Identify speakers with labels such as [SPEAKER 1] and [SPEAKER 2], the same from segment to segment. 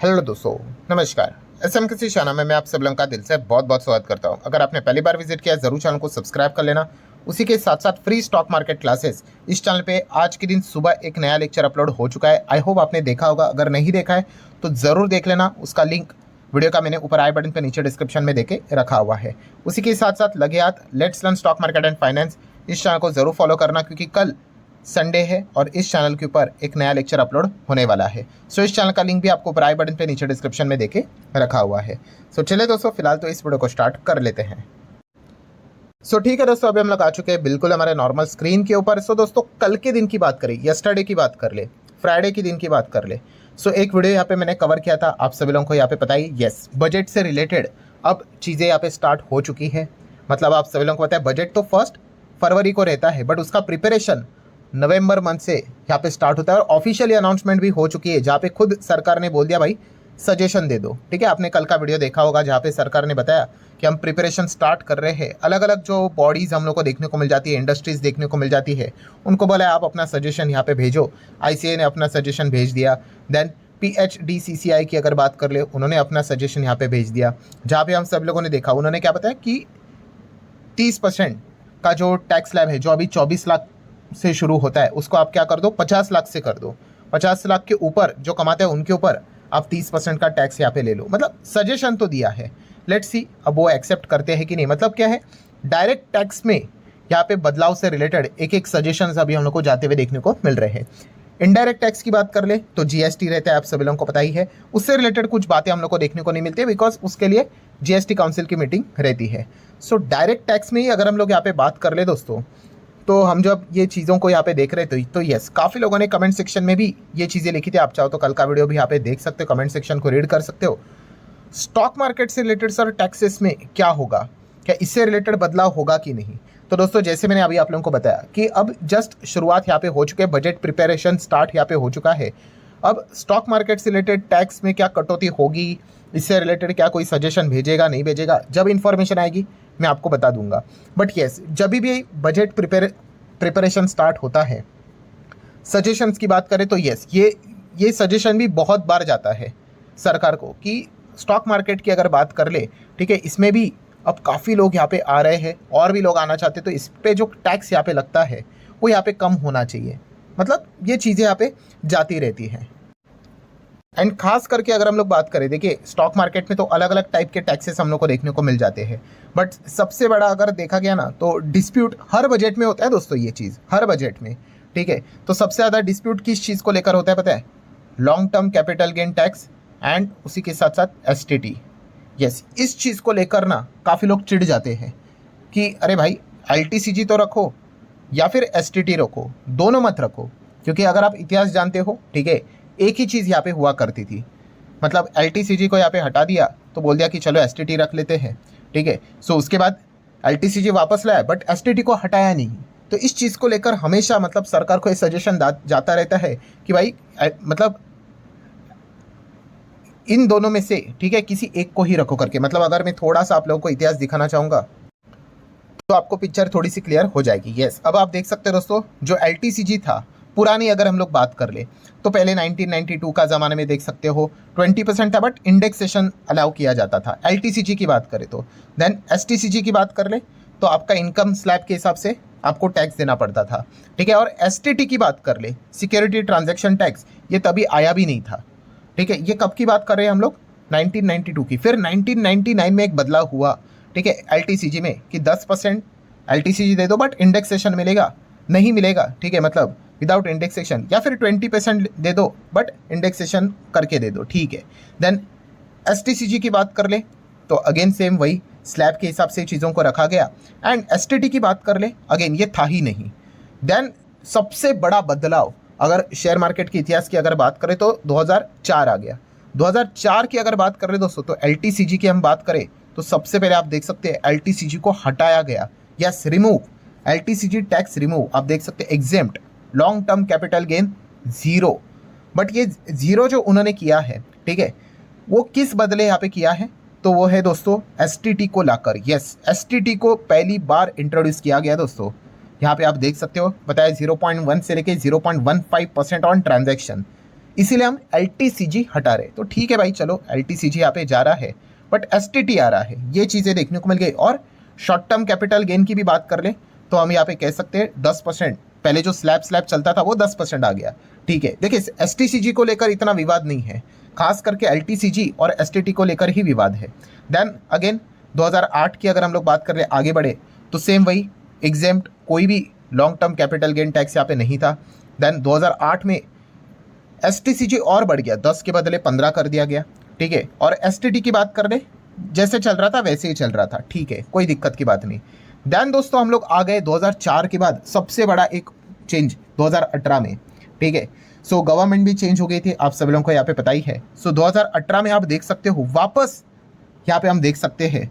[SPEAKER 1] Hello दोस्तों, नमस्कार। SM किसी चैनल में मैं आप सब लोगों का दिल से बहुत बहुत स्वागत करता हूं। अगर आपने पहली बार विजिट किया है ज़रूर चैनल को सब्सक्राइब कर लेना। उसी के साथ साथ फ्री स्टॉक मार्केट क्लासेस इस चैनल पे आज के दिन सुबह एक नया लेक्चर अपलोड हो चुका है। आई होप आपने देखा होगा, अगर नहीं देखा है तो ज़रूर देख लेना। उसका लिंक वीडियो का मैंने ऊपर आई बटन पर नीचे डिस्क्रिप्शन में देके रखा हुआ है। उसी के साथ साथ लगे हाथ let's learn stock market and finance इस चैनल को ज़रूर फॉलो करना, क्योंकि कल संडे है और इस चैनल के ऊपर एक नया लेक्चर अपलोड होने वाला है। सो इस चैनल का लिंक भी आपको ऊपर आई बटन पे नीचे डिस्क्रिप्शन में देके रखा हुआ है। सो चलिए दोस्तों, फिलहाल तो इस वीडियो को स्टार्ट कर लेते हैं। सो ठीक है दोस्तों, अभी हम लोग आ चुके हैं बिल्कुल हमारे नॉर्मल स्क्रीन के ऊपर। सो दोस्तों, कल के दिन की बात करें, यस्टरडे की बात कर ले, फ्राइडे के दिन की बात कर ले। सो एक वीडियो यहाँ पे मैंने कवर किया था, आप सभी लोगों को यहाँ पे पता ही, यस, बजट से रिलेटेड अब चीज़ें यहाँ पे स्टार्ट हो चुकी है। मतलब आप सभी लोगों को पता है बजट तो 1 फरवरी को रहता है, बट उसका प्रिपरेशन नवंबर मंथ से यहाँ पे स्टार्ट होता है और ऑफिशियली अनाउंसमेंट भी हो चुकी है, जहाँ पे खुद सरकार ने बोल दिया भाई सजेशन दे दो। ठीक है, आपने कल का वीडियो देखा होगा जहाँ पे सरकार ने बताया कि हम प्रिपरेशन स्टार्ट कर रहे हैं। अलग अलग जो बॉडीज़ हम लोग को देखने को मिल जाती है, इंडस्ट्रीज़ देखने को मिल जाती है, उनको बोला आप अपना सजेशन यहाँ पे भेजो। आईसीए ने अपना सजेशन भेज दिया। देन PHDCCI की अगर बात कर ले, उन्होंने अपना सजेशन यहाँ पे भेज दिया, जहाँ पे हम सब लोगों ने देखा। उन्होंने क्या बताया कि 30% का जो टैक्स स्लैब है, जो अभी 24 लाख से शुरू होता है, उसको आप क्या कर दो, 50 लाख से कर दो। 50 लाख के ऊपर जो कमाते हैं उनके ऊपर आप 30% का टैक्स यहाँ पे ले लो। मतलब सजेशन तो दिया है, लेट्स सी अब वो एक्सेप्ट करते हैं कि नहीं। मतलब क्या है, डायरेक्ट टैक्स में यहाँ पे बदलाव से रिलेटेड एक एक सजेशंस अभी हम लोग को जाते हुए देखने को मिल रहे हैं। इनडायरेक्ट टैक्स की बात कर ले तो GST रहता है, आप सभी लोगों को पता ही है। उससे रिलेटेड कुछ बातें हम लोग को देखने को नहीं मिलती है, बिकॉज उसके लिए GST काउंसिल की मीटिंग रहती है। सो डायरेक्ट टैक्स में ही अगर हम लोग यहाँ पे बात कर ले दोस्तों, तो हम जब ये चीज़ों को यहाँ पे देख रहे थे तो यस, काफ़ी लोगों ने कमेंट सेक्शन में भी ये चीज़ें लिखी थी। आप चाहो तो कल का वीडियो भी यहाँ पे देख सकते हो, कमेंट सेक्शन को रीड कर सकते हो। स्टॉक मार्केट से रिलेटेड सर टैक्सेस में क्या होगा, क्या इससे रिलेटेड बदलाव होगा कि नहीं। तो दोस्तों, जैसे मैंने अभी आप लोगों को बताया कि अब जस्ट शुरुआत यहाँ पे हो चुके हैं, बजट प्रिपरेशन स्टार्ट यहाँ पे हो चुका है। अब स्टॉक मार्केट से रिलेटेड टैक्स में क्या कटौती होगी, इससे रिलेटेड क्या कोई सजेशन भेजेगा नहीं भेजेगा, जब इन्फॉर्मेशन आएगी मैं आपको बता दूंगा। बट येस, जब भी बजट प्रिपरेशन स्टार्ट होता है, सजेशंस की बात करें तो येस, ये सजेशन भी बहुत बार जाता है सरकार को कि स्टॉक मार्केट की अगर बात कर ले, ठीक है, इसमें भी अब काफ़ी लोग यहाँ पे आ रहे हैं और भी लोग आना चाहते हैं, तो इस पे जो टैक्स यहाँ पे लगता है वो यहाँ पे कम होना चाहिए। मतलब ये चीज़ें यहाँ पे जाती रहती हैं। एंड खास करके अगर हम लोग बात करें, देखिए स्टॉक मार्केट में तो अलग अलग टाइप के टैक्सेस हम लोग को देखने को मिल जाते हैं, बट सबसे बड़ा अगर देखा गया ना तो डिस्प्यूट हर बजट में होता है दोस्तों। ये चीज़ हर बजट में, ठीक है। तो सबसे ज़्यादा डिस्प्यूट किस चीज़ को लेकर होता है पता है? Long term capital gain tax and उसी के साथ साथ STT। यस, इस चीज़ को लेकर ना काफ़ी लोग चिढ़ जाते हैं कि अरे भाई LTCG तो रखो या फिर STT रखो, दोनों मत रखो। क्योंकि अगर आप इतिहास जानते हो, ठीक है, एक ही चीज़ यहाँ पे हुआ करती थी। मतलब LTCG को यहाँ पे हटा दिया तो बोल दिया कि चलो STT रख लेते हैं, ठीक है। सो उसके बाद LTCG वापस लाया बट STT को हटाया नहीं। तो इस चीज़ को लेकर हमेशा मतलब सरकार को ये सजेशन जाता रहता है कि भाई मतलब इन दोनों में से, ठीक है, किसी एक को ही रखो करके। मतलब अगर मैं थोड़ा सा आप लोगों को इतिहास दिखाना चाहूँगा तो आपको पिक्चर थोड़ी सी क्लियर हो जाएगी। यस, अब आप देख सकते हो दोस्तों, जो LTCG था पुरानी अगर हम लोग बात कर ले तो पहले 1992 का ज़माने में देख सकते हो 20% था, बट इंडेक्सेशन अलाउ किया जाता था। LTCG की बात करें तो देन STCG की बात कर ले तो आपका इनकम स्लैब के हिसाब से आपको टैक्स देना पड़ता था, ठीक है। और STT की बात कर ले, सिक्योरिटी ट्रांजैक्शन टैक्स, ये तभी आया भी नहीं था, ठीक है। ये कब की बात कर रहे हैं हम लोग? 1992 की। फिर 1999 में एक बदलाव हुआ, ठीक है, LTCG में कि 10% LTCG दे दो बट इंडेक्सेशन मिलेगा नहीं मिलेगा, ठीक है, मतलब विदाउट इंडेक्सेशन, या फिर 20% दे दो बट इंडेक्सेशन करके दे दो, ठीक है। देन STCG की बात कर ले तो अगेन सेम वही स्लैब के हिसाब से चीज़ों को रखा गया। एंड STT की बात कर ले, अगेन ये था ही नहीं। देन सबसे बड़ा बदलाव अगर शेयर मार्केट के इतिहास की अगर बात करें तो 2004 आ गया। 2004 की अगर बात कर रहे दोस्तों तो LTCG की हम बात करें तो सबसे पहले आप देख सकते हैं LTCG को हटाया गया। Yes, remove, LTCG tax remove. आप देख सकते हैं exempt, long term capital gain zero. But ये जीरो जो उन्होंने किया है, ठीक है, वो किस बदले यहाँ पे किया है? तो वो है दोस्तों STT को लाकर। यस, STT को पहली बार इंट्रोड्यूस किया गया दोस्तों। यहाँ पे आप देख सकते हो बताया 0.1 से लेके 0.15% ऑन ट्रांजैक्शन। इसीलिए हम LTCG हटा रहे। तो ठीक है भाई, चलो LTCG यहाँ पे जा रहा है, बट STT आ रहा है, ये चीज़ें देखने को मिल गई। और शॉर्ट टर्म कैपिटल गेन की भी बात कर ले तो हम यहाँ पे कह सकते हैं 10%, पहले जो स्लैब स्लैब चलता था वो 10% आ गया। ठीक है, देखिए STCG को लेकर इतना विवाद नहीं है, खास करके LTCG और STT को लेकर ही विवाद है। देन अगेन 2008 की अगर हम लोग बात कर ले, आगे बढ़े तो सेम वही एग्जेम्प्ट, कोई भी long term capital gain tax यहाँ पे नहीं था। देन 2008 में STCG और बढ़ गया, 10 के बदले 15 कर दिया गया। ठीक है, और STT की बात कर ले, जैसे चल रहा था वैसे ही चल रहा था। ठीक है, कोई दिक्कत की बात नहीं। देन दोस्तों हम लोग आ गए 2004 के बाद सबसे बड़ा एक चेंज 2018 में। ठीक है, सो गवर्नमेंट भी चेंज हो गई थी, आप सभी लोगों को यहाँ पे पता ही है। सो 2018 में आप देख सकते हो वापस यहाँ पे हम देख सकते हैं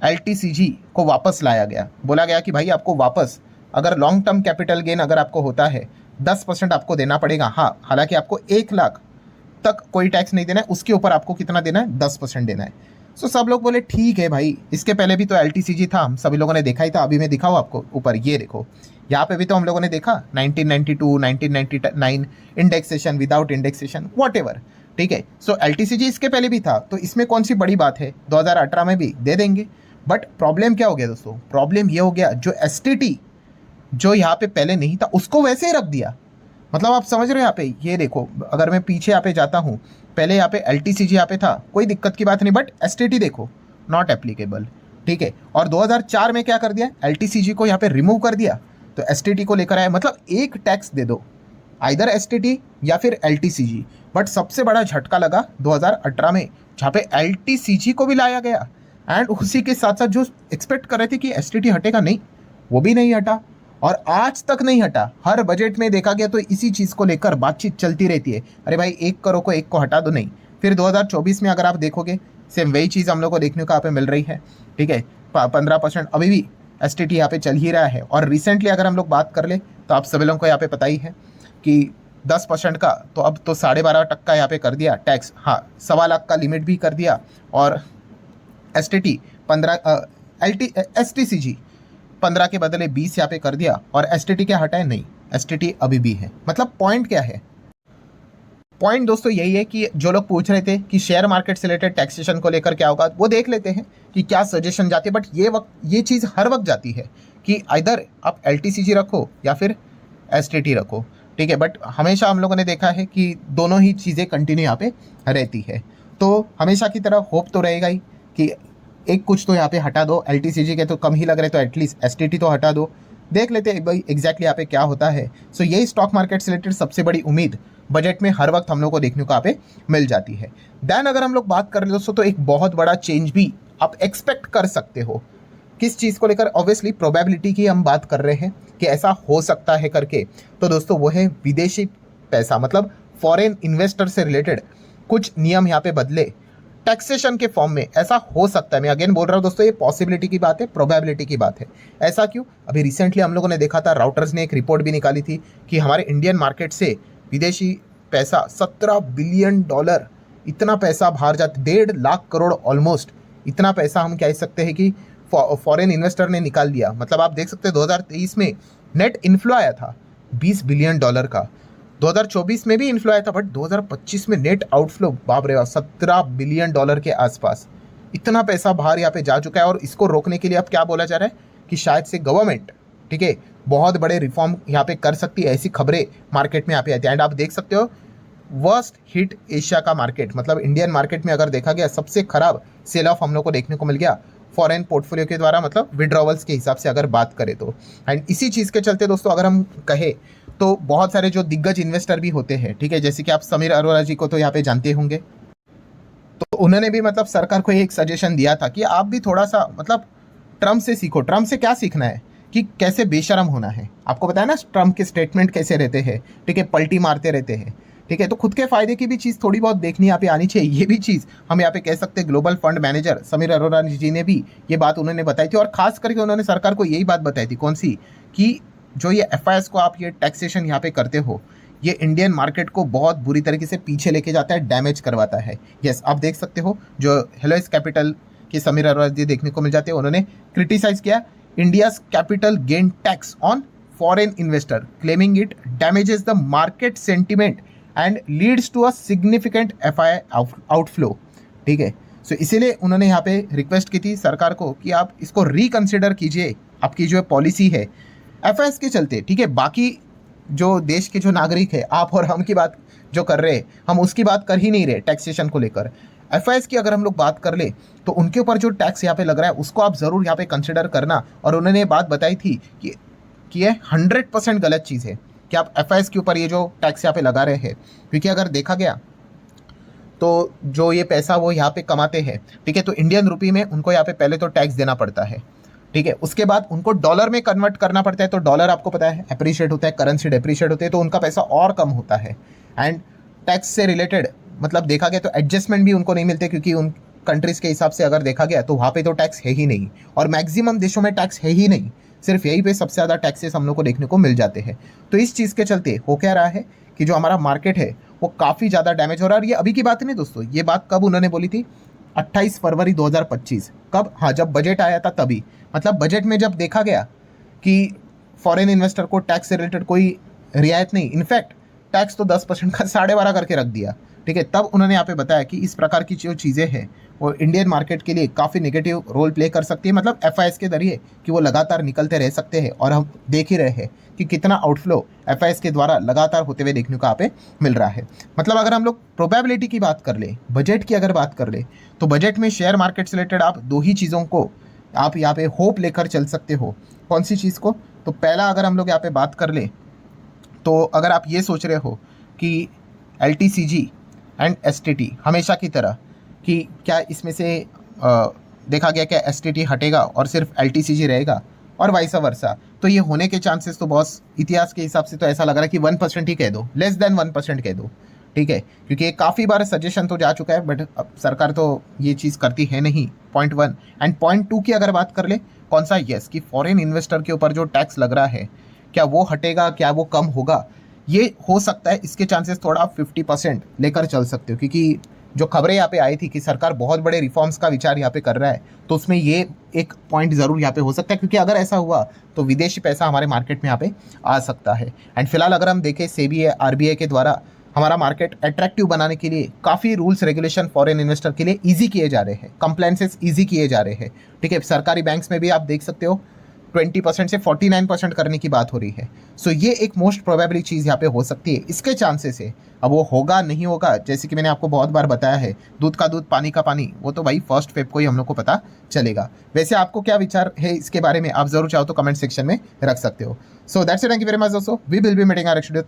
[SPEAKER 1] LTCG को वापस लाया गया। बोला गया कि भाई आपको वापस, अगर लॉन्ग टर्म कैपिटल गेन अगर आपको होता है 10% आपको देना पड़ेगा। हाँ, हालांकि आपको 1 लाख तक कोई टैक्स नहीं देना है, उसके ऊपर आपको कितना देना है, 10% देना है। सो सब लोग बोले ठीक है भाई, इसके पहले भी तो LTCG था, हम सभी लोगों ने देखा ही था। अभी मैं दिखाऊँ आपको ऊपर, ये देखो यहाँ पे भी तो हम लोगों ने देखा 1992, 1999 इंडेक्सेशन, विदाउट इंडेक्सेशन, वॉट। ठीक है, सो LTCG इसके पहले भी था, तो इसमें कौन सी बड़ी बात है, 2018 में भी दे देंगे। बट प्रॉब्लम क्या हो गया दोस्तों, प्रॉब्लम ये हो गया जो STT जो यहाँ पे पहले नहीं था उसको वैसे ही रख दिया। मतलब आप समझ रहे हो यहाँ पे, ये देखो अगर मैं पीछे यहाँ पे जाता हूँ, पहले यहाँ पे LTCG यहाँ पे था, कोई दिक्कत की बात नहीं, बट STT देखो नॉट एप्लीकेबल। ठीक है, और 2004 में क्या कर दिया, LTCG को यहाँ पे रिमूव कर दिया, तो STT को लेकर आया। मतलब एक टैक्स दे दो, आइदर STT या फिर LTCG। बट सबसे बड़ा झटका लगा 2018 में, जहाँ पे LTCG को भी लाया गया, एंड उसी के साथ साथ जो एक्सपेक्ट कर रहे थे कि STT हटेगा, नहीं, वो भी नहीं हटा, और आज तक नहीं हटा। हर बजट में देखा गया तो इसी चीज़ को लेकर बातचीत चलती रहती है, अरे भाई एक करो को एक को हटा दो, नहीं। फिर 2024 में अगर आप देखोगे सेम वही चीज़ हम लोग को देखने को यहाँ पे मिल रही है। ठीक है, 15% अभी भी STT यहाँ पे चल ही रहा है। और रिसेंटली अगर हम लोग बात कर ले तो आप सभी लोगों को यहाँ पे पता ही है कि 10% का तो अब तो 12.5% यहाँ पे कर दिया टैक्स। हाँ, 1.25 लाख का लिमिट भी कर दिया, और STT 15 STCG 15 के बदले 20 यहाँ पे कर दिया, और STT क्या हटा है, नहीं, STT अभी भी है। मतलब पॉइंट क्या है, पॉइंट दोस्तों यही है कि जो लोग पूछ रहे थे कि शेयर मार्केट से रिलेटेड टैक्सेशन को लेकर क्या होगा, वो देख लेते हैं कि क्या सजेशन जाती है। बट ये चीज़ हर वक्त जाती है कि आइदर आप LTCG रखो या फिर STT रखो। ठीक है, बट हमेशा हम लोगों ने देखा है कि दोनों ही चीज़ें कंटिन्यू यहाँ पे रहती है। तो हमेशा की तरह होप तो रहेगा ही कि एक कुछ तो यहाँ पे हटा दो, LTCG के तो कम ही लग रहे, तो एटलीस्ट STT तो हटा दो। देख लेते हैं भाई एग्जैक्टली यहाँ पे क्या होता है। सो यही स्टॉक मार्केट से रिलेटेड सबसे बड़ी उम्मीद बजट में हर वक्त हम लोग को देखने को यहाँ पे मिल जाती है। देन अगर हम लोग बात करें दोस्तों, तो एक बहुत बड़ा चेंज भी आप एक्सपेक्ट कर सकते हो। किस चीज़ को लेकर, ऑब्वियसली प्रोबेबिलिटी की हम बात कर रहे हैं कि ऐसा हो सकता है करके। तो दोस्तों वो है विदेशी पैसा, मतलब फॉरेन इन्वेस्टर से रिलेटेड कुछ नियम यहाँ पे बदले टैक्सेशन के फॉर्म में। ऐसा हो सकता है, मैं अगेन बोल रहा हूँ दोस्तों, ये पॉसिबिलिटी की बात है, प्रोबेबिलिटी की बात है। ऐसा क्यों, अभी रिसेंटली हम लोगों ने देखा था, राउटर्स ने एक रिपोर्ट भी निकाली थी कि हमारे इंडियन मार्केट से विदेशी पैसा $17 बिलियन, इतना पैसा बाहर जाता, 1.5 लाख करोड़ ऑलमोस्ट, इतना पैसा हम कह सकते हैं कि फॉरेन इन्वेस्टर ने निकाल लिया। मतलब आप देख सकते हैं 2023 में नेट इन्फ्लो आया था $20 बिलियन का, 2024 में भी इन्फ्लो आया था, बट 2025 में नेट आउटफ्लो बाप रे $17 बिलियन के आसपास, इतना पैसा बाहर यहाँ पे जा चुका है। और इसको रोकने के लिए अब क्या बोला जा रहा है कि शायद से गवर्नमेंट, ठीक है, बहुत बड़े रिफॉर्म यहाँ पे कर सकती है, ऐसी खबरें मार्केट में यहाँ पे आती है। एंड आप देख सकते हो वर्स्ट हिट एशिया का मार्केट, मतलब इंडियन मार्केट में अगर देखा गया सबसे खराब सेल ऑफ हम लोग को देखने को मिल गया फॉरेन पोर्टफोलियो के द्वारा, मतलब विड्रॉवल्स के हिसाब से अगर बात करें तो। एंड इसी चीज़ के चलते दोस्तों अगर हम कहें तो बहुत सारे जो दिग्गज इन्वेस्टर भी होते हैं, ठीक है, जैसे कि आप समीर अरोड़ा जी को तो यहाँ पे जानते होंगे, तो उन्होंने भी मतलब सरकार को एक सजेशन दिया था कि आप भी थोड़ा सा मतलब ट्रम्प से सीखो। ट्रम्प से क्या सीखना है कि कैसे बेशरम होना है। आपको बताया ना ट्रम्प के स्टेटमेंट कैसे रहते हैं, ठीक है, पलटी मारते रहते हैं, ठीक है। तो खुद के फायदे की भी चीज़ थोड़ी बहुत देखनी यहाँ पे आनी चाहिए। ये भी चीज़ हम यहाँ पे कह सकते हैं, global fund manager Sameer Arora ji ने भी ये बात उन्होंने बताई थी, और खास करके उन्होंने सरकार को यही बात बताई थी, कौन सी, कि जो ये FIS को आप ये टैक्सेशन यहाँ पे करते हो, ये इंडियन मार्केट को बहुत बुरी तरीके से पीछे लेके जाता है, डैमेज करवाता है। यस, आप देख सकते हो जो हेलोइस कैपिटल के समीर अरोड़ा जी देखने को मिल जाते हैं, उन्होंने क्रिटिसाइज किया India's capital gain tax on foreign investor, claiming it damages the market sentiment and leads to a significant FI outflow. ठीक है, सो इसीलिए उन्होंने यहाँ पे रिक्वेस्ट की थी सरकार को कि आप इसको रिकंसिडर कीजिए, आपकी जो पॉलिसी है एफआईएस के चलते। ठीक है, बाकी जो देश के जो नागरिक है, आप और हम की बात जो कर रहे हैं, हम उसकी बात कर ही नहीं रहे टैक्सेशन को लेकर। एफआईएस की अगर हम लोग बात कर ले तो उनके ऊपर जो टैक्स यहाँ पे लग रहा है उसको आप ज़रूर यहाँ पे कंसिडर करना। और उन्होंने ये बात बताई थी कि ये 100% गलत चीज़ है कि आप एफआईएस के ऊपर ये जो टैक्स यहाँ पे लगा रहे हैं, क्योंकि अगर देखा गया तो जो ये पैसा वो यहाँ पे कमाते हैं, ठीक है, तो इंडियन रुपी में उनको यहाँ पे पहले तो टैक्स देना पड़ता है। ठीक है, उसके बाद उनको डॉलर में कन्वर्ट करना पड़ता है, तो डॉलर आपको पता है अप्रिशिएट होता है, करेंसी डेप्रिशिएट होती है, तो उनका पैसा और कम होता है। एंड टैक्स से रिलेटेड मतलब देखा गया तो एडजस्टमेंट भी उनको नहीं मिलते, क्योंकि उन कंट्रीज़ के हिसाब से अगर देखा गया तो वहाँ पे तो टैक्स है ही नहीं, और मैक्सिमम देशों में टैक्स है ही नहीं, सिर्फ यहीं पे सबसे ज़्यादा टैक्सेस हम लोग को देखने को मिल जाते हैं। तो इस चीज़ के चलते हो क्या रहा है कि जो हमारा मार्केट है वो काफ़ी ज़्यादा डैमेज हो रहा है। और ये अभी की बात नहीं दोस्तों, ये बात कब उन्होंने बोली थी, 28 फरवरी 2025। कब? हाँ, जब बजट आया था तभी। मतलब बजट में जब देखा गया कि फॉरेन इन्वेस्टर को टैक्स से रिलेटेड कोई रियायत नहीं, इनफैक्ट टैक्स तो 10% का 12.5 करके रख दिया। ठीक है, तब उन्होंने यहाँ पे बताया कि इस प्रकार की जो चीज़ें हैं वो इंडियन मार्केट के लिए काफ़ी नेगेटिव रोल प्ले कर सकती है, मतलब एफआईएस के जरिए कि वो लगातार निकलते रह सकते हैं। और हम देख ही रहे हैं कि कितना आउटफ्लो एफआईएस के द्वारा लगातार होते हुए देखने को यहाँ पे मिल रहा है। मतलब अगर हम लोग प्रोबेबिलिटी की बात कर ले, बजट की अगर बात कर ले, तो बजट में शेयर मार्केट से रिलेटेड आप दो ही चीज़ों को आप यहाँ पे होप लेकर चल सकते हो। कौन सी चीज़ को? तो पहला अगर हम लोग यहाँ पे बात कर ले तो अगर आप ये सोच रहे हो कि LTCG एंड STT हमेशा की तरह कि क्या इसमें से देखा गया क्या STT हटेगा और सिर्फ LTCG रहेगा और वाइस वर्सा, तो ये होने के चांसेस तो बहुत, इतिहास के हिसाब से तो ऐसा लग रहा है कि 1% ही कह दो, लेस देन 1% कह दो। ठीक है, क्योंकि ये काफ़ी बार सजेशन तो जा चुका है, बट अब सरकार तो ये चीज़ करती है नहीं। पॉइंट 1 एंड पॉइंट 2 की अगर बात कर ले, कौन सा? यस, कि फॉरेन इन्वेस्टर के ऊपर जो टैक्स लग रहा है क्या वो हटेगा, क्या वो कम होगा, ये हो सकता है। इसके चांसेस थोड़ा 50% लेकर चल सकते हो, क्योंकि जो खबरें यहाँ पे आई थी कि सरकार बहुत बड़े रिफॉर्म्स का विचार यहाँ पे कर रहा है, तो उसमें ये एक पॉइंट ज़रूर यहाँ पे हो सकता है, क्योंकि अगर ऐसा हुआ तो विदेशी पैसा हमारे मार्केट में यहाँ पे आ सकता है। एंड फिलहाल अगर हम देखें सेबी RBI के द्वारा हमारा मार्केट अट्रैक्टिव बनाने के लिए काफ़ी रूल्स रेगुलेशन फॉरेन इन्वेस्टर के लिए ईजी किए जा रहे हैं, कंप्लायंसेस ईजी किए जा रहे हैं। ठीक है, सरकारी बैंक्स में भी आप देख सकते हो 20% से 49% करने की बात हो रही है। सो ये एक मोस्ट प्रोबेबली चीज़ यहाँ पे हो सकती है। इसके चांसेस है, अब वो होगा नहीं होगा, जैसे कि मैंने आपको बहुत बार बताया है, दूध का दूध पानी का पानी, वो तो भाई 1 फ़रवरी को ही हम लोग को पता चलेगा। वैसे आपको क्या विचार है इसके बारे में, आप जरूर चाहो तो कमेंट सेक्शन में रख सकते हो। So that's it, thank you very much दोस्तों, we will be meeting our next video.